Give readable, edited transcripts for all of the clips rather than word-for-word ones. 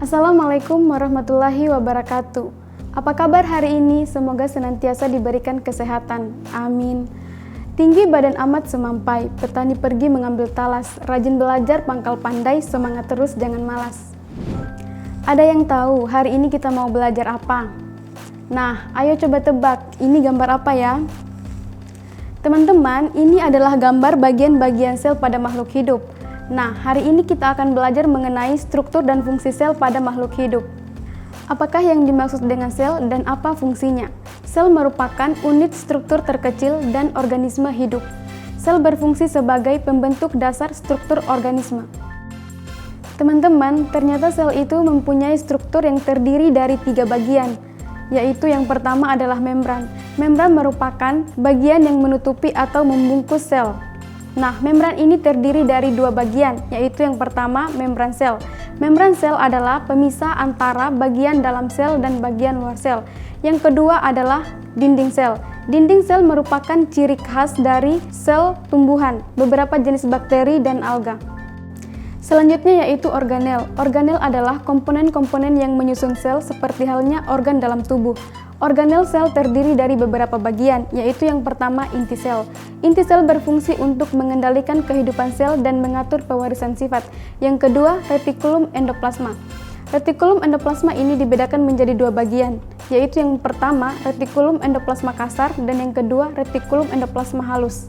Assalamualaikum warahmatullahi wabarakatuh. Apa kabar hari ini? Semoga senantiasa diberikan kesehatan. Amin. Tinggi badan amat semampai, petani pergi mengambil talas, rajin belajar pangkal pandai, semangat terus jangan malas. Ada yang tahu hari ini kita mau belajar apa? Nah, ayo coba tebak, ini gambar apa ya? Teman-teman, ini adalah gambar bagian-bagian sel pada makhluk hidup. Nah, hari ini kita akan belajar mengenai struktur dan fungsi sel pada makhluk hidup. Apakah yang dimaksud dengan sel dan apa fungsinya? Sel merupakan unit struktur terkecil dan organisme hidup. Sel berfungsi sebagai pembentuk dasar struktur organisme. Teman-teman, ternyata sel itu mempunyai struktur yang terdiri dari 3 bagian, yaitu yang pertama adalah membran. Membran merupakan bagian yang menutupi atau membungkus sel. Nah, membran ini terdiri dari 2 bagian, yaitu yang pertama membran sel. Membran sel adalah pemisah antara bagian dalam sel dan bagian luar sel. Yang kedua adalah dinding sel. Dinding sel merupakan ciri khas dari sel tumbuhan, beberapa jenis bakteri dan alga. Selanjutnya yaitu organel. Organel adalah komponen-komponen yang menyusun sel seperti halnya organ dalam tubuh. Organel sel terdiri dari beberapa bagian, yaitu yang pertama inti sel. Inti sel berfungsi untuk mengendalikan kehidupan sel dan mengatur pewarisan sifat. Yang kedua, retikulum endoplasma. Retikulum endoplasma ini dibedakan menjadi 2 bagian, yaitu yang pertama retikulum endoplasma kasar dan yang kedua retikulum endoplasma halus.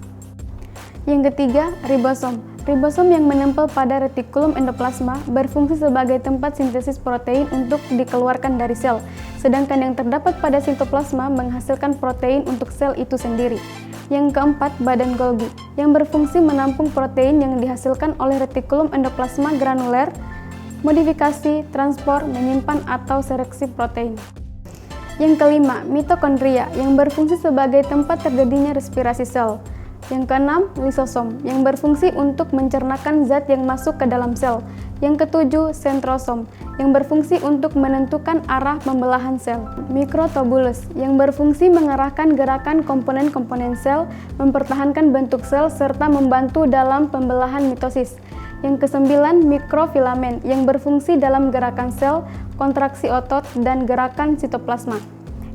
Yang ketiga, ribosom. Ribosom yang menempel pada retikulum endoplasma berfungsi sebagai tempat sintesis protein untuk dikeluarkan dari sel, sedangkan yang terdapat pada sitoplasma menghasilkan protein untuk sel itu sendiri. Yang keempat, badan Golgi, yang berfungsi menampung protein yang dihasilkan oleh retikulum endoplasma granuler, modifikasi, transport, menyimpan atau seleksi protein. Yang kelima, mitokondria, yang berfungsi sebagai tempat terjadinya respirasi sel. Yang keenam, lisosom, yang berfungsi untuk mencernakan zat yang masuk ke dalam sel. Yang ketujuh, sentrosom, yang berfungsi untuk menentukan arah pembelahan sel. Mikrotubulus, yang berfungsi mengarahkan gerakan komponen-komponen sel, mempertahankan bentuk sel, serta membantu dalam pembelahan mitosis. Yang kesembilan, mikrofilamen, yang berfungsi dalam gerakan sel, kontraksi otot, dan gerakan sitoplasma.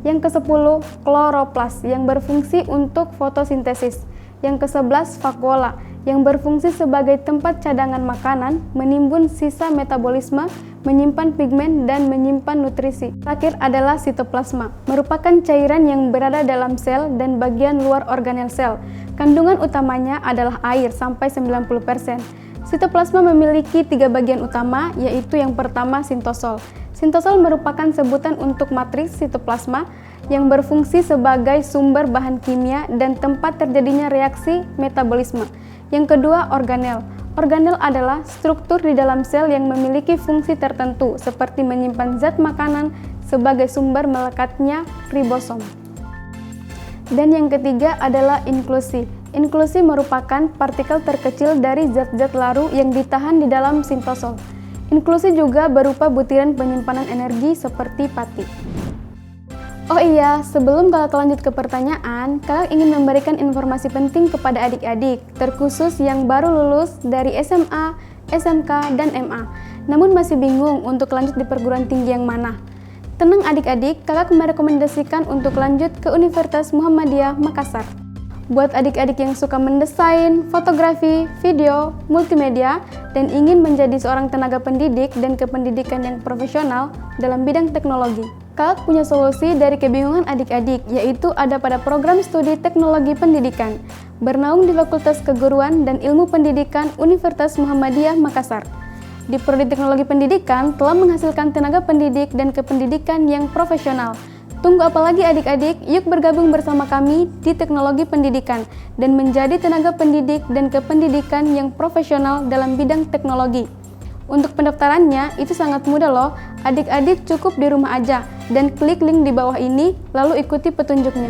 Yang kesepuluh, kloroplas, yang berfungsi untuk fotosintesis. Yang ke-11, vakuola, yang berfungsi sebagai tempat cadangan makanan, menimbun sisa metabolisme, menyimpan pigmen, dan menyimpan nutrisi. Terakhir adalah sitoplasma, merupakan cairan yang berada dalam sel dan bagian luar organel sel. Kandungan utamanya adalah air sampai 90%. Sitoplasma memiliki 3 bagian utama, yaitu yang pertama sintosol. Sintosol merupakan sebutan untuk matriks sitoplasma, yang berfungsi sebagai sumber bahan kimia dan tempat terjadinya reaksi metabolisme. Yang kedua, organel. Organel adalah struktur di dalam sel yang memiliki fungsi tertentu, seperti menyimpan zat makanan sebagai sumber melekatnya ribosom. Dan yang ketiga adalah inklusi. Inklusi merupakan partikel terkecil dari zat-zat larut yang ditahan di dalam sintosol. Inklusi juga berupa butiran penyimpanan energi seperti pati. Oh iya, sebelum kakak lanjut ke pertanyaan, kakak ingin memberikan informasi penting kepada adik-adik, terkhusus yang baru lulus dari SMA, SMK, dan MA, namun masih bingung untuk lanjut di perguruan tinggi yang mana. Tenang adik-adik, kakak merekomendasikan untuk lanjut ke Universitas Muhammadiyah Makassar. Buat adik-adik yang suka mendesain, fotografi, video, multimedia, dan ingin menjadi seorang tenaga pendidik dan kependidikan yang profesional dalam bidang teknologi. Kakak punya solusi dari kebingungan adik-adik, yaitu ada pada program studi teknologi pendidikan, bernaung di Fakultas Keguruan dan Ilmu Pendidikan Universitas Muhammadiyah Makassar. Di Prodi Teknologi Pendidikan telah menghasilkan tenaga pendidik dan kependidikan yang profesional. Tunggu apa lagi adik-adik, yuk bergabung bersama kami di Teknologi Pendidikan dan menjadi tenaga pendidik dan kependidikan yang profesional dalam bidang teknologi. Untuk pendaftarannya itu sangat mudah loh, adik-adik cukup di rumah aja dan klik link di bawah ini lalu ikuti petunjuknya.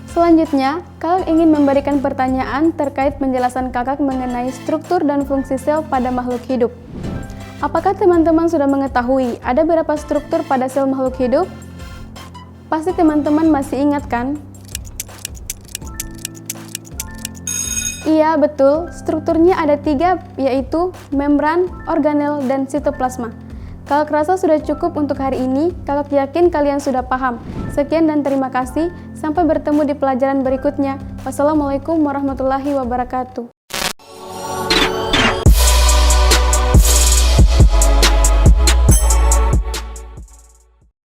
Selanjutnya, kakak ingin memberikan pertanyaan terkait penjelasan kakak mengenai struktur dan fungsi sel pada makhluk hidup. Apakah teman-teman sudah mengetahui ada berapa struktur pada sel makhluk hidup? Pasti teman-teman masih ingat kan? Iya, betul. Strukturnya ada 3, yaitu membran, organel, dan sitoplasma. Kakak rasa sudah cukup untuk hari ini, kakak yakin kalian sudah paham. Sekian dan terima kasih, sampai bertemu di pelajaran berikutnya. Wassalamualaikum warahmatullahi wabarakatuh.